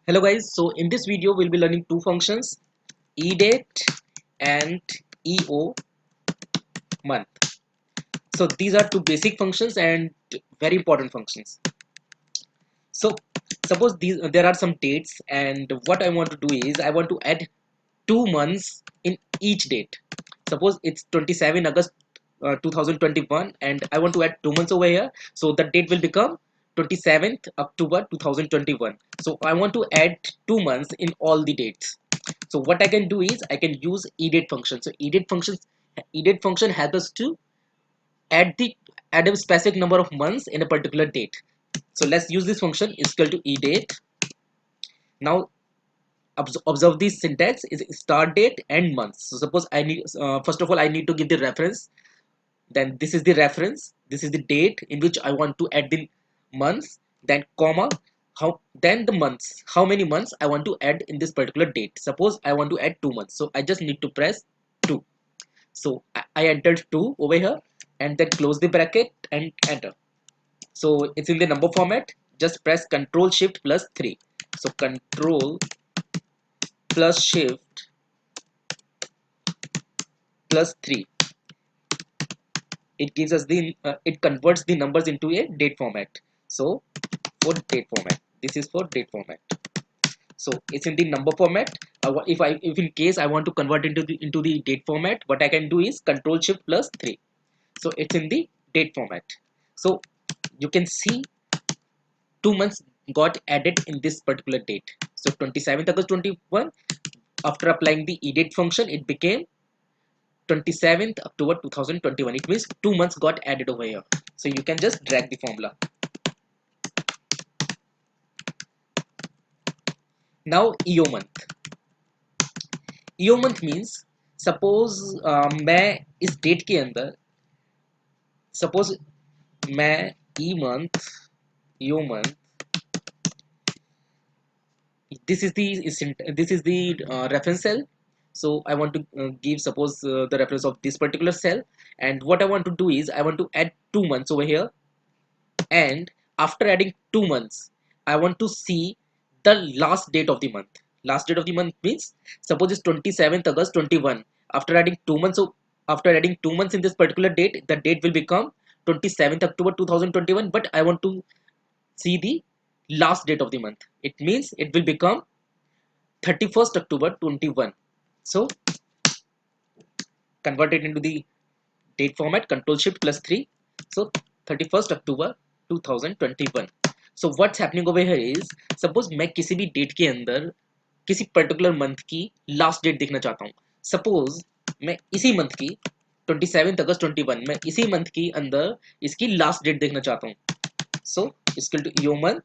Hello guys, so in this video we'll be learning two functions, Edate and EO month. So these are two basic functions and very important functions. So suppose there are some dates, and what I want to do is I want to add 2 months in each date. Suppose it's 27 August 2021 and I want to add 2 months over here, so the date will become 27th October 2021. So I want to add 2 months in all the dates. So what I can do is I can use edate function. So edate function helps us to add the add a specific number of months in a particular date. So let's use this function is equal to edate. Now observe the syntax is start date and months. So suppose I need first of all I need to give the reference, then this is the reference, this is the date in which I want to add the months, then comma, then the months, how many months I want to add in this particular date. Suppose I want to add 2 months, so I just need to press 2. So I entered 2 over here and then close the bracket and enter. So it's in the number format, just press Ctrl Shift plus 3. So Ctrl plus Shift plus 3, it gives us the it converts the numbers into a date format. So for date format, this is for date format, so it's in the number format. If in case I want to convert into the date format, what I can do is Control Shift plus 3. So it's in the date format. So you can see 2 months got added in this particular date. So 27th August 21, after applying the edate function, it became 27th October 2021. It means 2 months got added over here. So you can just drag the formula. Now EO month. EO month means suppose मैं इस date के अंदर, suppose मैं ई month, EO month, this is the reference cell. So I want to give suppose the reference of this particular cell, and what I want to do is I want to add 2 months over here, and after adding 2 months I want to see the last date of the month. Last date of the month means suppose it's 27th August 21. After adding 2 months, so after adding 2 months in this particular date, the date will become 27th October 2021, but I want to see the last date of the month. It means it will become 31st October 21. So convert it into the date format, Control Shift plus 3. So 31st October 2021. So what's happening over here is suppose मैं किसी भी date के अंदर किसी particular month की last date देखना चाहता हूँ. सपोज मैं इसी मंथ की 27 अगस्त 21, मैं इसी मंथ की अंदर इसकी लास्ट डेट देखना चाहता हूँ. So equal to EO month,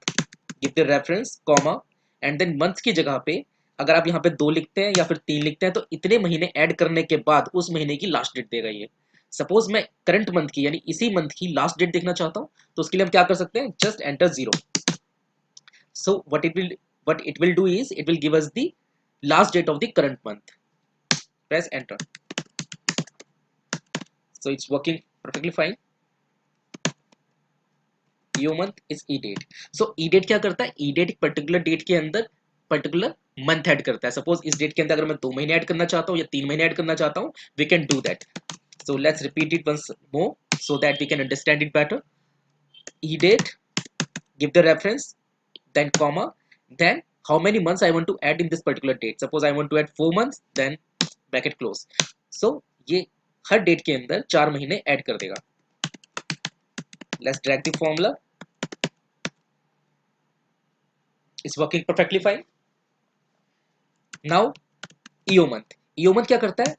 give the reference comma, and then month की जगह पे अगर आप यहाँ पे 2 लिखते हैं या फिर 3 लिखते हैं तो इतने महीने ऐड करने के बाद उस महीने की लास्ट डेट देगा ये. सपोज मैं करंट मंथ की यानी इसी मंथ की लास्ट डेट देखना चाहता हूँ, तो उसके लिए हम क्या कर सकते हैं, just enter 0. So what it will do is it will give us the last date of the current month. Press enter. So it's working perfectly fine. EO month is edate. So edate क्या करता है, edate particular date के अंदर particular month add करता है. Suppose इस date के अंदर अगर मैं 2 महीने ऐड करना चाहता हूँ या 3 महीने ऐड करना चाहता हूँ, we can do that. So let's repeat it once more so that we can understand it better. Edate, give the reference, then comma, then how many months I want to add in this particular date. Suppose I want to add 4 months, then bracket close. So ये हर date के अंदर 4 महीने add कर देगा. Let's drag the formula. It's working perfectly fine. Now EO month. EO month क्या करता है,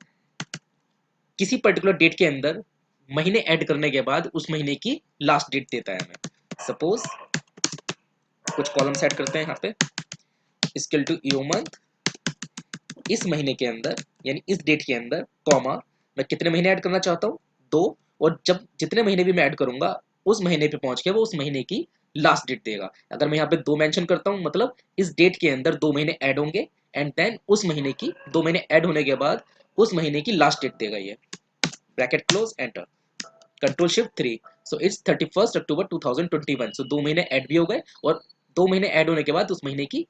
किसी पर्टिकुलर डेट के अंदर महीने ऐड करने के बाद उस महीने की लास्ट डेट देता है हमें. सपोज कुछ कॉलम सेट करते हैं यहाँ पे, इक्वल टू EO month, इस महीने के अंदर यानी इस डेट के अंदर कॉमा, मैं कितने महीने ऐड करना चाहता हूँ, 2, और जब जितने महीने भी मैं ऐड करूंगा उस महीने पे पहुंच के वो उस महीने की लास्ट डेट देगा. अगर मैं यहाँ पे 2 मेंशन करता हूँ मतलब इस डेट के अंदर 2 महीने ऐड होंगे, एंड देन उस महीने की 2 महीने ऐड होने के बाद उस महीने की लास्ट डेट देगा ये. Bracket close, enter, control shift 3. So it's 31st October 2021. सो 2 महीने ऐड भी हो गए और 2 महीने ऐड होने के बाद उस महीने की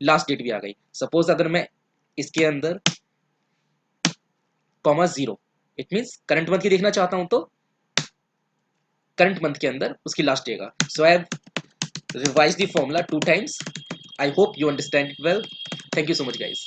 लास्ट डेट भी आ गई। सपोज अगर मैं इसके अंदर comma 0, it means current month की देखना चाहता हूं तो करंट मंथ के अंदर उसकी लास्ट डे का। So I have revise the formula 2 times. I hope you understand it well. Thank you so much, guys.